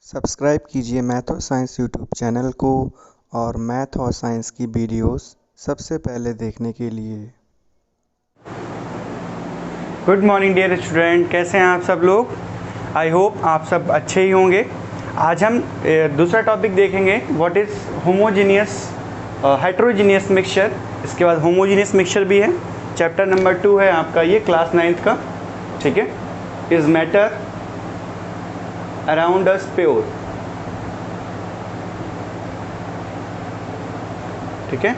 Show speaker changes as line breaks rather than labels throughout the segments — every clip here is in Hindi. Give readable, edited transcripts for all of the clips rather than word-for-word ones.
सब्सक्राइब कीजिए मैथ और साइंस यूट्यूब चैनल को और मैथ और साइंस की वीडियोस सबसे पहले देखने के लिए।
गुड मॉर्निंग डियर स्टूडेंट, कैसे हैं आप सब लोग। आई होप आप सब अच्छे ही होंगे। आज हम दूसरा टॉपिक देखेंगे, what is homogeneous heterogeneous mixture. इसके बाद होमोजीनियस मिक्सचर भी है। चैप्टर नंबर 2 है आपका ये क्लास 9th का, ठीक है। Is matter around us pure, ठीक है।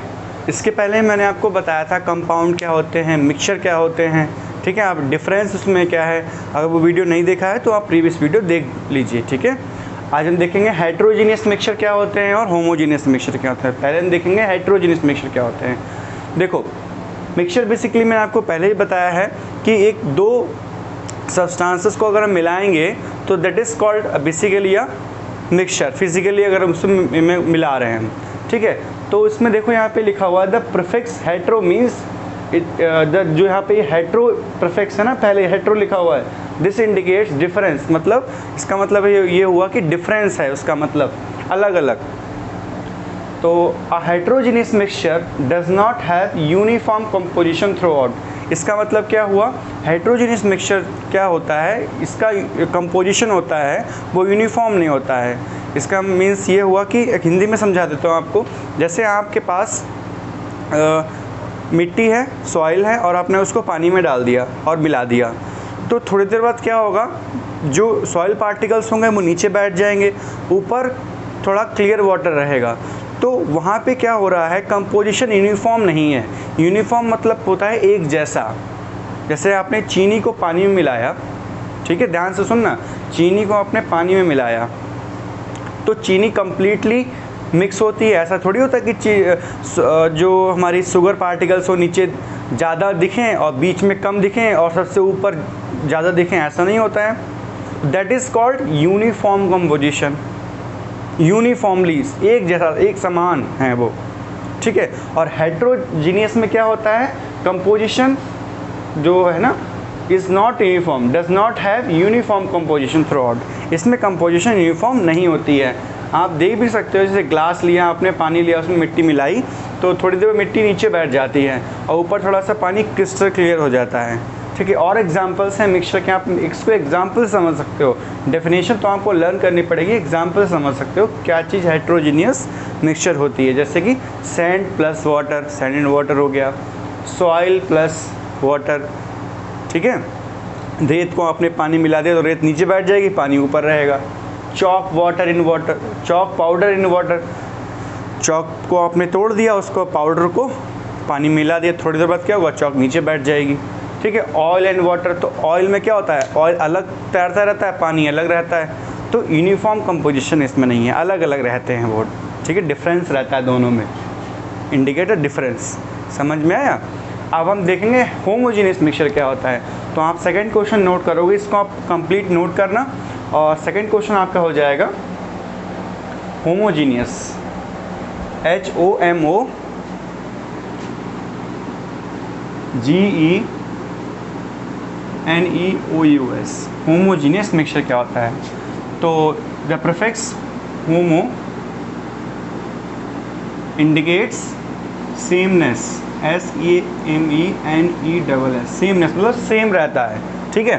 इसके पहले मैंने आपको बताया था कंपाउंड क्या होते हैं, मिक्सचर क्या होते हैं, ठीक है। आप डिफरेंस उसमें क्या है, अगर वो वीडियो नहीं देखा है तो आप प्रीवियस वीडियो देख लीजिए, ठीक है। आज हम देखेंगे हेट्रोजीनियस मिक्सचर क्या होते हैं और होमोजीनियस मिक्सचर क्या होता है। पहले हम देखेंगे हेट्रोजीनियस मिक्सचर क्या होते हैं। देखो, मिक्सचर बेसिकली मैंने आपको पहले ही बताया है कि एक दो सब्सटेंसेस को अगर हम मिलाएंगे तो that is called basically a mixture. Physically अगर हम उसमें मिला रहे हैं, ठीक है। तो इसमें देखो यहाँ पे लिखा हुआ है द प्रीफिक्स हेट्रो मीन्स जो यहाँ पे हेट्रो प्रीफिक्स है ना, पहले हेट्रो लिखा हुआ है, दिस इंडिकेट्स डिफरेंस। मतलब इसका मतलब ये हुआ कि डिफरेंस है, उसका मतलब अलग अलग। तो a heterogeneous mixture does not have uniform composition throughout. इसका मतलब क्या हुआ, हेट्रोजीनियस मिक्सचर क्या होता है, इसका कंपोजिशन होता है वो यूनिफॉर्म नहीं होता है। इसका मीन्स ये हुआ कि एक हिंदी में समझा देता हूँ आपको। जैसे आपके पास मिट्टी है, सॉइल है, और आपने उसको पानी में डाल दिया और मिला दिया, तो थोड़ी देर बाद क्या होगा, जो सॉइल पार्टिकल्स होंगे वो नीचे बैठ जाएंगे, ऊपर थोड़ा क्लियर वाटर रहेगा। तो वहाँ पे क्या हो रहा है, कंपोजिशन यूनिफॉर्म नहीं है। यूनिफॉर्म मतलब होता है एक जैसा। जैसे आपने चीनी को पानी में मिलाया, ठीक है, ध्यान से सुनना, चीनी को आपने पानी में मिलाया तो चीनी कम्प्लीटली मिक्स होती है। ऐसा थोड़ी होता है कि जो हमारी शुगर पार्टिकल्स हो नीचे ज़्यादा दिखें और बीच में कम दिखें और सबसे ऊपर ज़्यादा दिखें, ऐसा नहीं होता है। That is called uniform composition. Uniformly एक जैसा, एक समान है वो, ठीक है। और हेट्रोजीनियस में क्या होता है, कंपोजिशन जो है ना, is not uniform, does not have uniform composition through out. इसमें कंपोजिशन यूनिफॉर्म नहीं होती है। आप देख भी सकते हो, जैसे ग्लास लिया आपने, पानी लिया, उसमें मिट्टी मिलाई, तो थोड़ी देर में मिट्टी नीचे बैठ जाती है और ऊपर थोड़ा सा पानी क्रिस्टल क्लियर हो जाता है, ठीक है। और एग्जांपल्स हैं मिक्सचर के, आप इसको एग्जांपल समझ सकते हो। डेफिनेशन तो आपको लर्न करनी पड़ेगी, एग्जांपल समझ सकते हो क्या चीज़ हेट्रोजीनियस मिक्सचर होती है। जैसे कि sand plus water, sand and water हो गया, सॉइल प्लस वाटर, ठीक है। रेत को आपने पानी मिला दिया तो रेत नीचे बैठ जाएगी, पानी ऊपर रहेगा। Chalk water in water, chalk powder in water, chalk को आपने तोड़ दिया, उसको पाउडर को पानी मिला दिया, थोड़ी देर बाद क्या होगा, चॉक नीचे बैठ जाएगी, ठीक है। ऑयल एंड वाटर, तो ऑयल में क्या होता है, ऑयल अलग तैरता रहता है, पानी अलग रहता है, तो यूनिफॉर्म कंपोजिशन इसमें नहीं है, अलग अलग रहते हैं वो, ठीक है। डिफरेंस रहता है दोनों में, इंडिकेटर डिफरेंस। समझ में आया। अब हम देखेंगे होमोजीनियस मिक्सचर क्या होता है। तो आप सेकंड क्वेश्चन नोट करोगे, इसको आप कंप्लीट नोट करना। और सेकंड क्वेश्चन आपका हो जाएगा होमोजीनियस, HOMOGENEOUS, होमोजीनियस मिक्सचर क्या होता है। तो the prefix homo indicates sameness, SEMENESS, sameness मतलब सेम रहता है, ठीक है।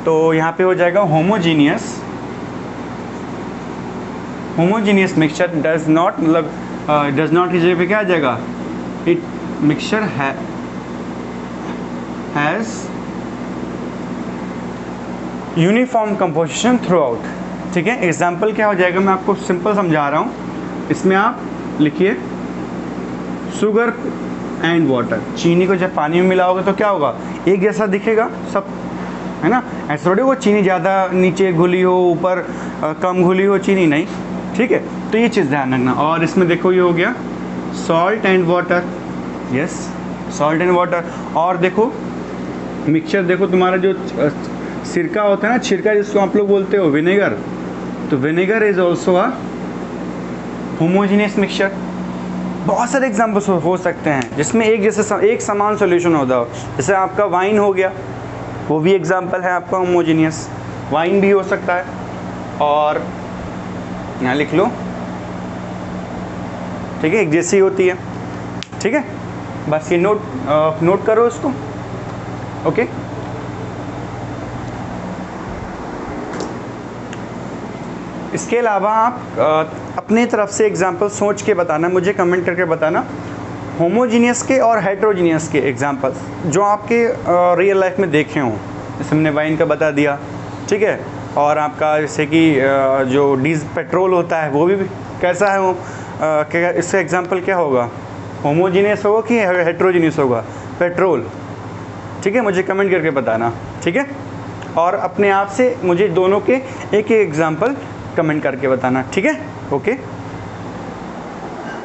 तो यहाँ पे हो जाएगा homogeneous. Homogeneous mixture does not, मतलब डज नॉट की जगह पे क्या आ जाएगा, it mixture has uniform composition through out, ठीक है। एग्जाम्पल क्या हो जाएगा, मैं आपको सिंपल समझा रहा हूँ। इसमें आप लिखिए शुगर एंड वाटर, चीनी को जब पानी में मिलाओगे तो क्या होगा, एक जैसा दिखेगा सब, है ना। ऐसा थोड़ी वो चीनी ज़्यादा नीचे घुली हो, ऊपर कम घुली हो चीनी, नहीं, ठीक है। तो ये चीज़ ध्यान रखना। और इसमें देखो ये हो गया salt and water, yes, salt and water. और देखो मिक्सचर, देखो तुम्हारा जो सिरका होता है ना, छिरका जिसको आप लोग बोलते हो विनेगर, तो vinegar is also a homogeneous mixture. बहुत सारे एग्जाम्पल्स हो सकते हैं जिसमें एक जैसे एक समान सॉल्यूशन होता हो। जैसे आपका वाइन हो गया, वो भी एग्जाम्पल है आपका होमोजीनियस, वाइन भी हो सकता है। और यहाँ लिख लो, ठीक है, एक जैसी होती है, ठीक है। बस ये नोट करो इसको, ओके। इसके अलावा आप अपने तरफ से एग्जांपल सोच के बताना, मुझे कमेंट करके बताना, होमोजीनियस के और हेट्रोजीनियस के एग्जांपल्स जो आपके रियल लाइफ में देखे हों। जैसे हमने वाइन का बता दिया, ठीक है, और आपका जैसे कि जो पेट्रोल होता है वो भी कैसा है वो, इसका एग्जांपल क्या होगा, होमोजीनियस होगा कि हेट्रोजीनियस होगा, पेट्रोल, ठीक है। मुझे कमेंट करके बताना, ठीक है, और अपने आप से मुझे दोनों के एक एक एग्जांपल कमेंट करके बताना, ठीक है, ओके।